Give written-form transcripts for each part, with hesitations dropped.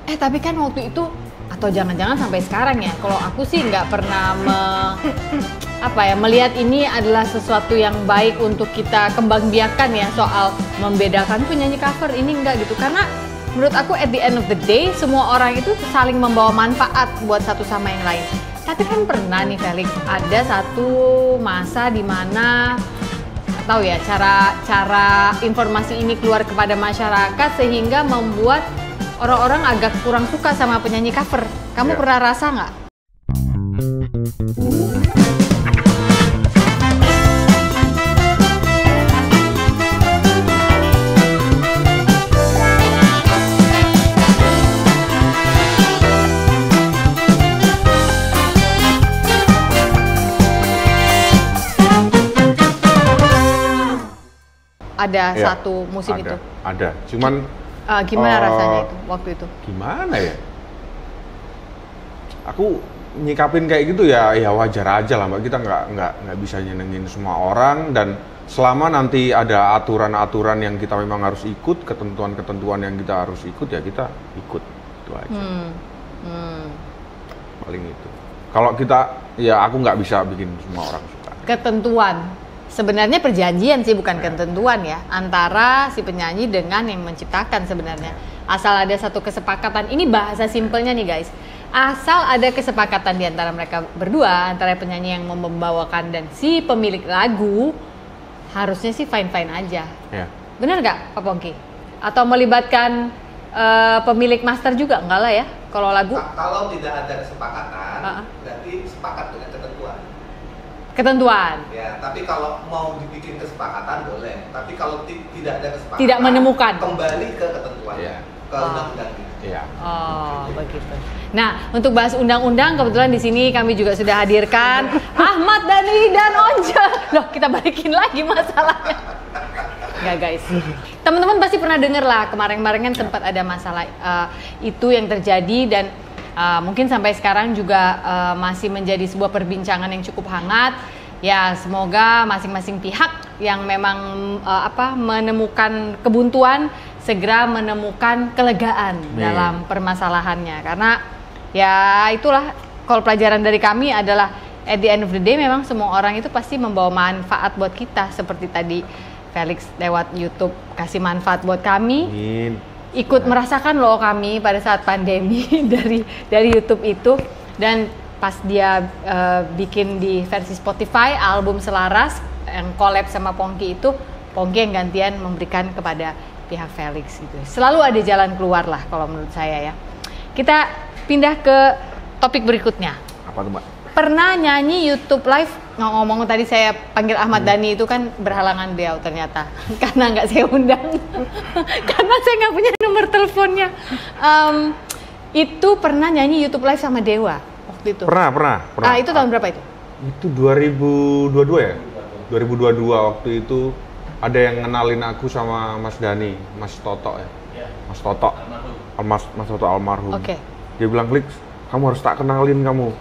Tapi kan waktu itu, atau jangan-jangan sampai sekarang ya, kalau aku sih nggak pernah melihat ini adalah sesuatu yang baik untuk kita kembangbiakan ya, soal membedakan penyanyi cover ini enggak gitu. Karena menurut aku at the end of the day semua orang itu saling membawa manfaat buat satu sama yang lain. Tapi kan pernah nih Felix, ada satu masa di mana tahu ya cara informasi ini keluar kepada masyarakat sehingga membuat orang-orang agak kurang suka sama penyanyi cover. Kamu pernah rasa nggak? Ada satu musim itu? Ada, cuman gimana rasanya itu waktu itu? Gimana ya? Aku nyikapin kayak gitu ya wajar aja lah Mbak. Kita nggak bisa nyenengin semua orang, dan selama nanti ada aturan-aturan yang kita memang harus ikut, ketentuan-ketentuan yang kita harus ikut ya kita ikut, itu aja. Paling itu. Kalau kita ya aku nggak bisa bikin semua orang suka. Ketentuan. Sebenarnya perjanjian sih, bukan ketentuan ya, antara si penyanyi dengan yang menciptakan sebenarnya. Asal ada satu kesepakatan, ini bahasa simpelnya nih guys. Asal ada kesepakatan di antara mereka berdua, antara penyanyi yang membawakan dan si pemilik lagu, harusnya sih fine-fine aja. Ya. Benar nggak Pak Pongki? Atau melibatkan pemilik master juga? Enggak lah ya, kalau lagu? Kalau tidak ada kesepakatan, berarti sepakat dengan ketentuan. Ya, tapi kalau mau dibikin kesepakatan boleh. Tapi kalau tidak ada kesepakatan, tidak menemukan, kembali ke ketentuan, ke undang-undangnya. Iya. Oh, begitu. Nah, untuk bahas undang-undang, kebetulan di sini kami juga sudah hadirkan Ahmad Dhani dan Once. Loh, kita balikin lagi masalahnya. Nggak guys. Teman-teman pasti pernah dengar lah, kemarin-kemarin kan sempat ada masalah itu yang terjadi, dan mungkin sampai sekarang juga masih menjadi sebuah perbincangan yang cukup hangat. Ya, semoga masing-masing pihak yang memang menemukan kebuntuan segera menemukan kelegaan dalam permasalahannya. Karena ya itulah, kalau pelajaran dari kami adalah at the end of the day memang semua orang itu pasti membawa manfaat buat kita. Seperti tadi Felix lewat YouTube kasih manfaat buat kami. Ikut merasakan loh kami pada saat pandemi dari YouTube itu, dan pas dia bikin di versi Spotify album Selaras yang collab sama Pongki itu, Pongki yang gantian memberikan kepada pihak Felix gitu. Selalu ada jalan keluar lah kalau menurut saya ya. Kita pindah ke topik berikutnya. Apa tuh Mbak? Pernah nyanyi YouTube live, ngomong tadi saya panggil Ahmad Dhani itu kan berhalangan beliau ternyata karena nggak saya undang karena saya nggak punya nomor teleponnya. Itu pernah nyanyi YouTube live sama Dewa waktu itu? Pernah. Itu tahun berapa itu? Itu 2022 ya? 2022 waktu itu ada yang ngenalin aku sama Mas Dhani, Mas Toto ya? Mas Toto, Mas Toto almarhum. Oke. Dia bilang, "Klik, kamu harus tak kenalin kamu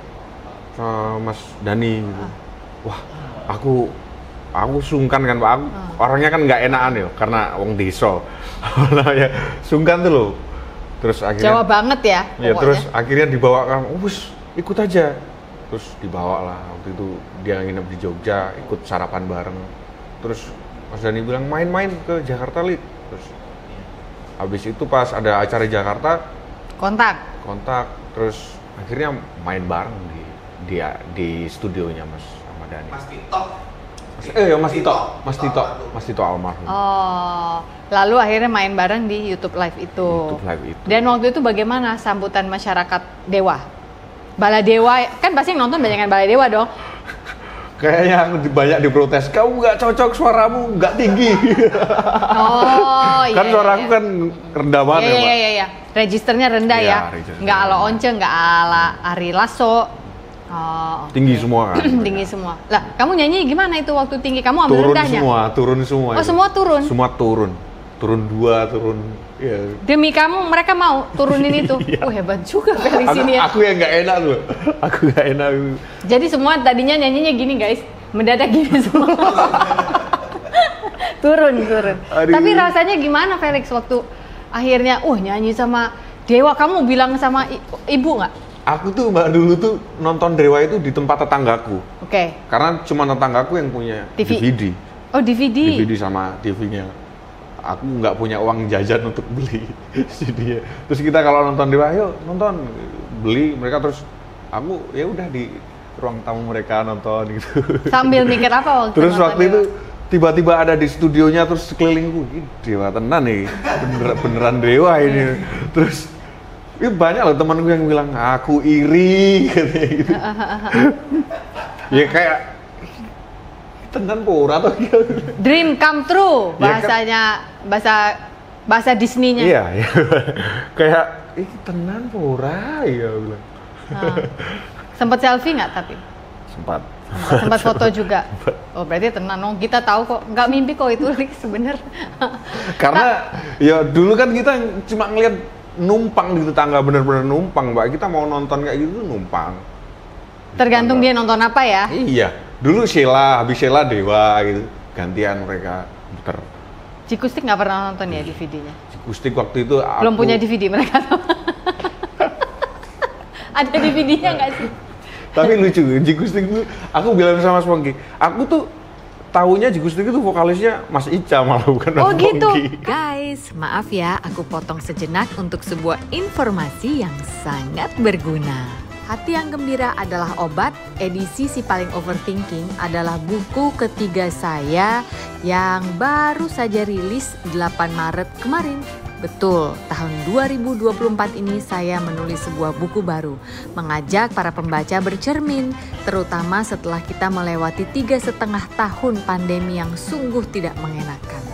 sama Mas Dhani gitu." Wah, aku sungkan kan Pak, aku orangnya kan nggak enakan ya, karena wong desa. Ya, sungkan tuh loh. Terus akhirnya Jawa banget ya. Ya terus akhirnya dibawa kan, ikut aja. Terus dibawa lah, waktu itu dia nginep di Jogja, ikut sarapan bareng. Terus Mas Dhani bilang main-main ke Jakarta Lit. Terus habis itu pas ada acara di Jakarta, kontak. Terus akhirnya main bareng di studionya Mas Ahmad Dhani. Mas Tito almarhum. Oh, lalu akhirnya main bareng di YouTube Live itu. Dan waktu itu bagaimana sambutan masyarakat Dewa? Bala Dewa, kan pasti yang nonton banyak kan Bala Dewa dong. Kayaknya banyak diprotes, kamu nggak cocok, suaramu nggak tinggi. Oh, kan suaraku kan rendah banget ya Pak. Iya. Registernya rendah ya. Nggak ala Once, nggak ala Ari Lasso. Oh, tinggi semua kan. Tinggi semua. Lah, kamu nyanyi gimana itu waktu tinggi? Kamu ambil rendahnya? Turun semua. Oh, semua turun? Semua turun. Turun 2, turun ya. Demi kamu, mereka mau turunin itu? Hebat juga Felix ini ya. Aku yang nggak enak tuh. Aku nggak enak. Jadi semua tadinya nyanyinya gini guys, mendadak gini semua. turun. Aduh. Tapi rasanya gimana Felix waktu akhirnya nyanyi sama Dewa kamu bilang sama ibu nggak? Aku tuh Mbak dulu tuh nonton Dewa itu di tempat tetanggaku. Oke. Karena cuma tetanggaku yang punya TV. DVD. Oh DVD. DVD sama TV-nya. Aku nggak punya uang jajan untuk beli CD-nya. Terus kita kalau nonton Dewa, ayo nonton, beli. Mereka terus, aku ya udah di ruang tamu mereka nonton gitu. Sambil mikir apa waktu Terus nonton waktu Dewa? itu tiba-tiba ada di studionya, terus sekelilingku, ini Dewa tenan nih, beneran Dewa ini. Terus itu banyak loh temanku yang bilang, aku iri katanya gitu. Ya kayak tenan pura atau gitu. Dream come true bahasanya, bahasa Disney-nya. Iya, iya. Kayak ini tenan pura ya bilang. Sempet selfie nggak tapi? Sempat foto juga. Oh berarti tenang dong. Kita tahu kok, nggak mimpi kok itu sebenarnya. Karena ya dulu kan kita cuma ngeliat numpang di tetangga, bener-bener numpang, Mbak. Kita mau nonton kayak gitu numpang. Tergantung dia nonton apa ya. Iya. Dulu Sheila, habis Sheila Dewa gitu. Gantian mereka muter. Cikustik nggak pernah nonton ya DVD-nya? Cikustik waktu itu aku... Belum punya DVD mereka. Ada DVD-nya nggak sih? Tapi lucu, Cikustik itu aku bilang sama Mas Pongki, aku tuh tahunya Cikustik itu vokalisnya Mas Ica malah bukan Mas Oh gitu. Pongki. Guys, maaf ya, aku potong sejenak untuk sebuah informasi yang sangat berguna. Hati yang Gembira adalah obat, edisi Si Paling Overthinking adalah buku ketiga saya yang baru saja rilis 8 Maret kemarin. Betul, tahun 2024 ini saya menulis sebuah buku baru, mengajak para pembaca bercermin, terutama setelah kita melewati 3,5 tahun pandemi yang sungguh tidak mengenakan.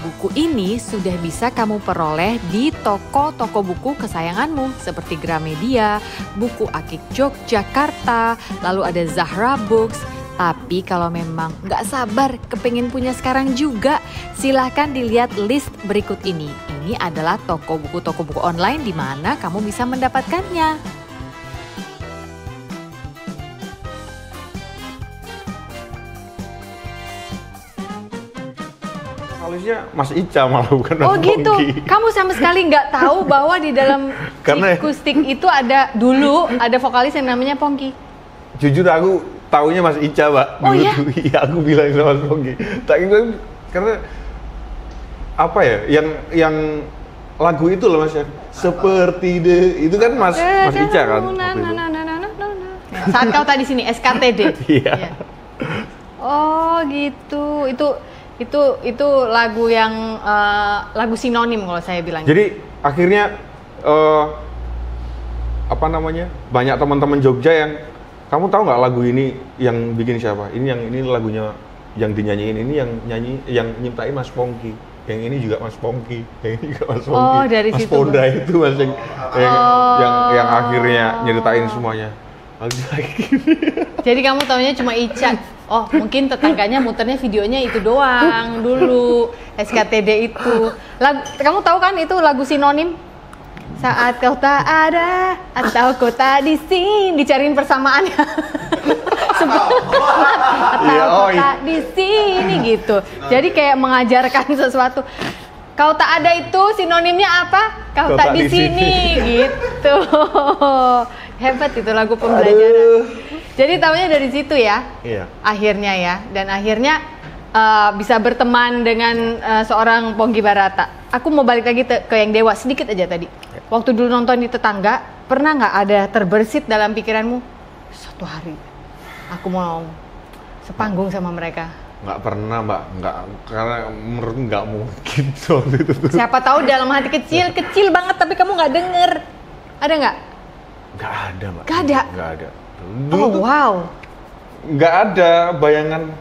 Buku ini sudah bisa kamu peroleh di toko-toko buku kesayanganmu seperti Gramedia, Buku Akik Yogyakarta, lalu ada Zahra Books. Tapi kalau memang nggak sabar kepengen punya sekarang juga, silahkan dilihat list berikut ini. Ini adalah toko buku online di mana kamu bisa mendapatkannya. Vokalisnya Mas Ica malah bukan Mas Oh gitu, Pongki. kamu sama sekali nggak tahu bahwa di dalam Karena- Cikustik itu dulu ada vokalis yang namanya Pongki. Jujur aku taunya Mas Ica, Mbak. Oh, Dulu iya? tuh, iya aku bilang sama Mas Pongki. Tak itu karena apa ya? Yang lagu itu loh Mas ya. Seperti itu kan Mas Ica kan. waktu itu. Saat kau tadi sini SKTD. Iya. Oh gitu, itu lagu yang lagu sinonim kalau saya bilang. Jadi akhirnya apa namanya? Banyak teman-teman Jogja yang kamu tahu nggak lagu ini yang bikin siapa? Ini lagunya yang dinyanyiin ini yang nyiptain Mas Pongki. Yang ini juga Mas Pongki, yang ini juga Mas Pongki. Oh, dari Mas situ. Ponda itu Mas yang akhirnya nyeritain semuanya. Jadi kamu taunya cuma Ica. Oh mungkin tetangganya muternya videonya itu doang dulu SKTD itu. Kamu tahu kan itu lagu sinonim? Saat kau tak ada atau kau tak di sini, dicariin persamaannya. Atau kau tak di sini gitu. Jadi kayak mengajarkan sesuatu. Kau tak ada itu sinonimnya apa? Kau tak di sini gitu. Hebat itu lagu pembelajaran. Jadi tahunya dari situ ya. Iya. Akhirnya ya, dan akhirnya bisa berteman dengan seorang Pongki Barata. Aku mau balik lagi ke yang Dewa sedikit aja tadi. Waktu dulu nonton di tetangga, pernah nggak ada terbersit dalam pikiranmu suatu hari aku mau sepanggung sama mereka? Nggak pernah Mbak, karena menurut nggak mungkin waktu itu. Siapa tahu dalam hati kecil banget tapi kamu nggak denger. Ada nggak? Nggak ada Mbak. Nggak ada? Nggak ada. Oh wow. Nggak ada bayangan.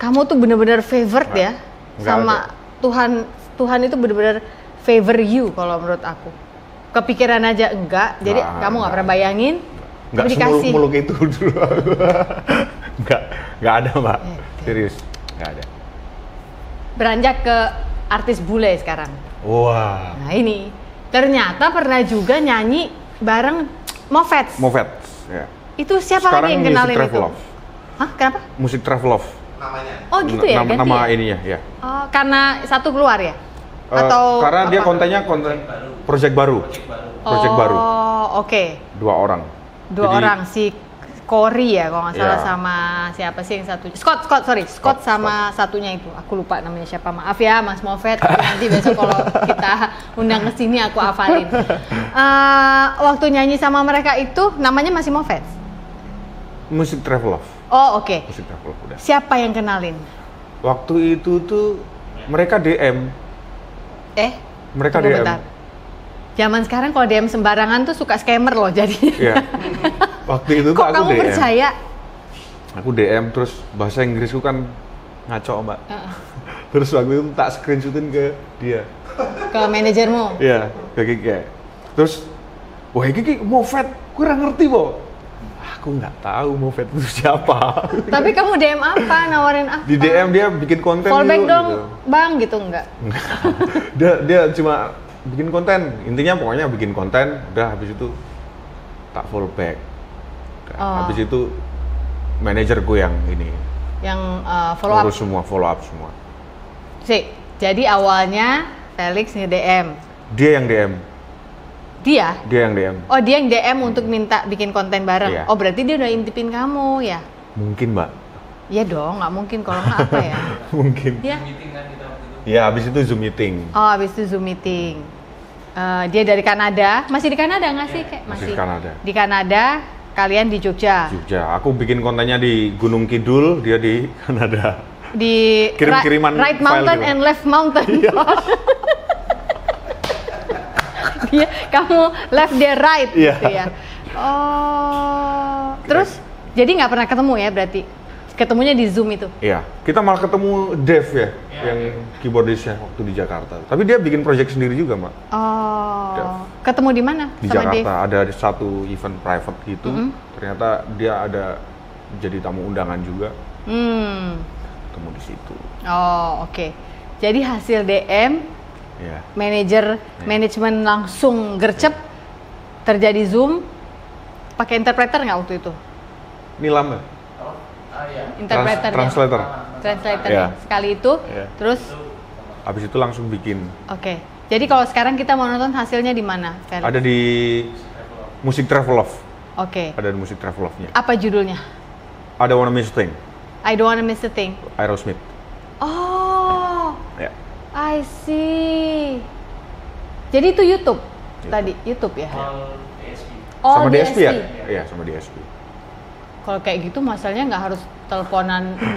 Kamu tuh bener-bener favorite ya Nggak sama ada. Tuhan itu bener-bener favor you kalau menurut aku. Kepikiran aja enggak, jadi kamu nggak pernah bayangin. Nggak semuluk-muluk itu dulu. Nggak ada Mbak. Serius, nggak ada. Beranjak ke artis bule sekarang. Wah. Nah ini ternyata pernah juga nyanyi bareng Movets. Ya. Itu siapa Sekarang lagi yang Music kenalin itu? Travelove. Hah, kenapa? Musik Travelove. namanya. Oh gitu ya, ganti Nama ya? ininya ya. Oh, karena satu keluar ya? Atau karena dia apa? kontennya project baru. Project baru. Oh, oke. 2 orang. Dua Jadi, orang, si Cory ya kalau nggak salah, Iya. sama siapa sih yang satu? Scott sama satunya itu, aku lupa namanya siapa, maaf ya Mas Moffat, tapi nanti besok kalau kita undang ke sini aku hafalin. Waktu nyanyi sama mereka itu namanya masih Moffat? Musik Travelove. Oh oke. Musik Travelove udah. Siapa yang kenalin? Waktu itu tuh mereka DM. Mereka tunggu DM. bentar. Zaman sekarang kalau DM sembarangan tuh suka scammer loh jadi. Iya. Waktu itu tuh Kok aku kamu DM. percaya? Aku DM terus bahasa Inggrisku kan ngaco, Mbak. Terus waktu itu tak screenshotin ke dia. Ke manajermu? Iya, ke Kiki. Terus, wah Kiki Moffat, kurang ngerti, Bo. Aku nggak tahu Moffat itu siapa. Tapi kamu DM apa? Nawarin apa? Di DM dia bikin konten Fallback yuk, dong, gitu. Bang, gitu enggak? dia cuma bikin konten. Intinya pokoknya bikin konten, udah habis itu tak fallback. Oh. Habis itu manajerku yang ini Yang follow up. urus semua, follow up semua. Jadi awalnya Felix nge-DM. Dia yang DM. Dia? Dia yang DM. Oh, dia yang DM untuk minta bikin konten bareng. Iya. Oh, berarti dia udah intipin kamu ya? Mungkin, Mbak. Iya dong, nggak mungkin kalau nggak apa ya? Mungkin. Dia? Ya, habis itu Zoom meeting. Oh, habis itu Zoom meeting. Dia dari Kanada. Masih di Kanada nggak sih? Kayak Masih di Kanada. Di Kanada, kalian di Jogja. Jogja. Aku bikin kontennya di Gunung Kidul, dia di Kanada. Di Kirim-kiriman right file mountain gitu. and left mountain. Dia, kamu left dia right Iya. gitu ya. Oh, terus jadi nggak pernah ketemu ya berarti? Ketemunya di Zoom itu? Iya, kita malah ketemu Dev ya, yang keyboardisnya waktu di Jakarta. Tapi dia bikin project sendiri juga, Mbak. Oh, Dev. ketemu di mana? Di sama Jakarta Dave? ada satu event private gitu. Ternyata dia ada jadi tamu undangan juga. Ketemu di situ. Oh, oke. Jadi hasil DM, Iya. manajemen langsung gercep, terjadi Zoom, pakai interpreter nggak waktu itu? Nilam, Mbak. Interpreter translator Iya. sekali itu, Iya. terus Habis itu langsung bikin. oke. Jadi kalau sekarang kita mau nonton hasilnya di mana? Felix? Ada di Musik Travelove. Oke. Ada di Musik Travelove-nya. Apa judulnya? Ada Wanna Miss a Thing, I Don't Wanna Miss a Thing. Aerosmith. Oh, Ya. I see. Jadi itu YouTube tadi, YouTube ya? Oh, Sama DSP ya? DSP. Iya, sama DSP. Kalau kayak gitu masalahnya nggak harus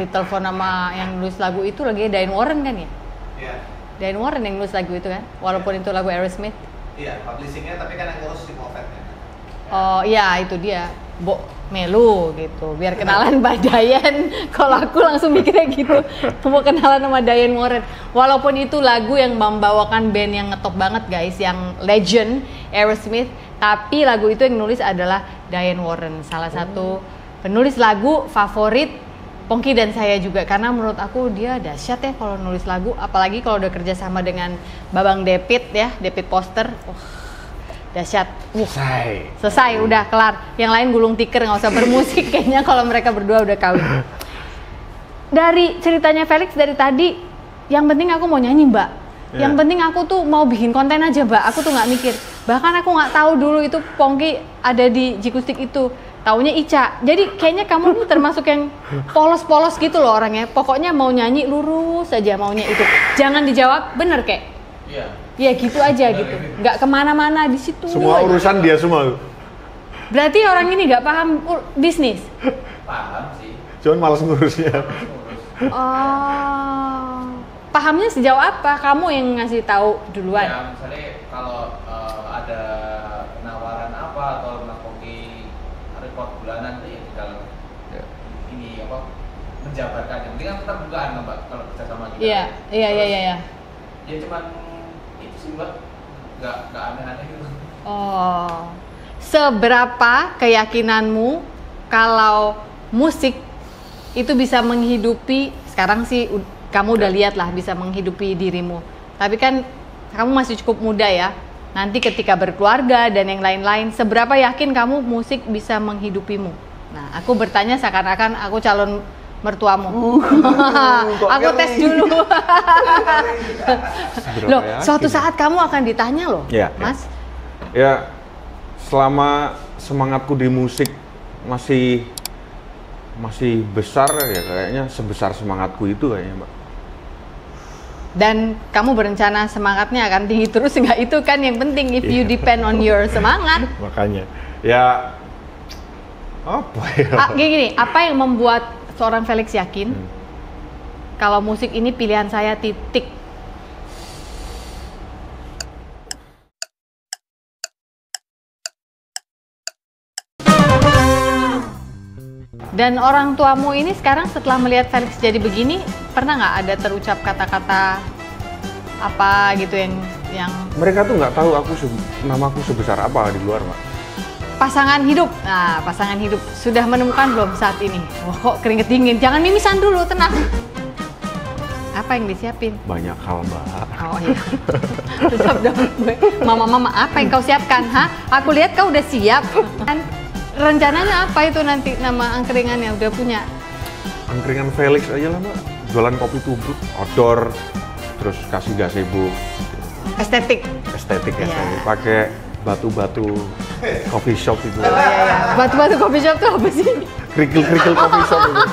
ditelepon sama yang nulis lagu itu lagi Diane Warren kan ya? Iya. Diane Warren yang nulis lagu itu kan? Walaupun itu lagu Aerosmith. Iya, publishingnya tapi kan yang ngurus si Moffat ya. Oh iya itu dia, Bo Melu gitu. Biar kenalan Mbak Diane. Kalau aku langsung mikirnya gitu, mau kenalan sama Diane Warren. Walaupun itu lagu yang membawakan band yang ngetop banget guys, yang legend Aerosmith. Tapi lagu itu yang nulis adalah Diane Warren, salah satu penulis lagu favorit Pongki dan saya juga, karena menurut aku dia dahsyat ya kalau nulis lagu, apalagi kalau udah kerja sama dengan Babang David ya, David Foster. Dahsyat. Selesai, udah kelar. Yang lain gulung tikar, nggak usah bermusik kayaknya kalau mereka berdua udah kawin. Dari ceritanya Felix dari tadi, yang penting aku mau nyanyi, Mbak. Yang penting aku tuh mau bikin konten aja, Mbak. Aku tuh nggak mikir. Bahkan aku nggak tahu dulu itu Pongki ada di Jikustik itu. Taunya Ica. Jadi kayaknya kamu ini termasuk yang polos-polos gitu loh orangnya. Pokoknya mau nyanyi lurus aja maunya itu. Jangan dijawab, bener kek? Iya. Ya gitu aja gitu. Nggak kemana-mana di situ. Semua aja. urusan dia semua. Berarti orang ini nggak paham bisnis. Paham sih. Cuman malas ngurusnya. Oh, pahamnya sejauh apa? Kamu yang ngasih tahu duluan. Ya, misalnya kalau ada penawaran apa atau Mas Pongki report bulanan itu ya tinggal ini apa menjabarkan. Yang penting kan kita bukaan Mbak kalau kerja sama kita. Iya. Ya cuman itu sih Mbak, nggak aneh-aneh gitu. Oh, seberapa keyakinanmu kalau musik itu bisa menghidupi, sekarang sih kamu udah lihat lah bisa menghidupi dirimu. Tapi kan kamu masih cukup muda ya. Nanti ketika berkeluarga dan yang lain-lain, seberapa yakin kamu musik bisa menghidupimu? Nah, aku bertanya seakan-akan aku calon mertuamu? kok Aku ngeri? tes dulu. Seberapa Loh, yakin suatu ya? saat kamu akan ditanya loh, Ya, Mas. Ya, selama semangatku di musik masih besar ya, kayaknya sebesar semangatku itu kayaknya, Mbak. Dan kamu berencana semangatnya akan tinggi terus, enggak? Itu kan yang penting, if you depend on your semangat. Makanya ya apa ya? Gini, apa yang membuat seorang Felix yakin kalau musik ini pilihan saya, titik? Dan orang tuamu ini sekarang setelah melihat Felix jadi begini, pernah nggak ada terucap kata-kata apa gitu yang Mereka tuh nggak tahu namaku sebesar apa di luar, Mbak. pasangan hidup? Nah, pasangan hidup sudah menemukan belum saat ini? Wah, kok keringet dingin? Jangan mimisan dulu, tenang. Apa yang disiapin? Banyak hal, Mbak. Oh iya. Tetap dong gue. Mama, apa yang kau siapkan? Hah? Aku lihat kau udah siap. Kan rencananya apa itu nanti nama angkringannya udah punya? Angkringan Felix aja lah, Mbak. Jualan kopi tubruk, outdoor, terus kasih gazebo, Estetik. estetik ya, Iya. pakai batu-batu coffee shop itu, Oh iya ya. Batu-batu coffee shop tuh apa sih? kerikil-kerikil coffee shop itu.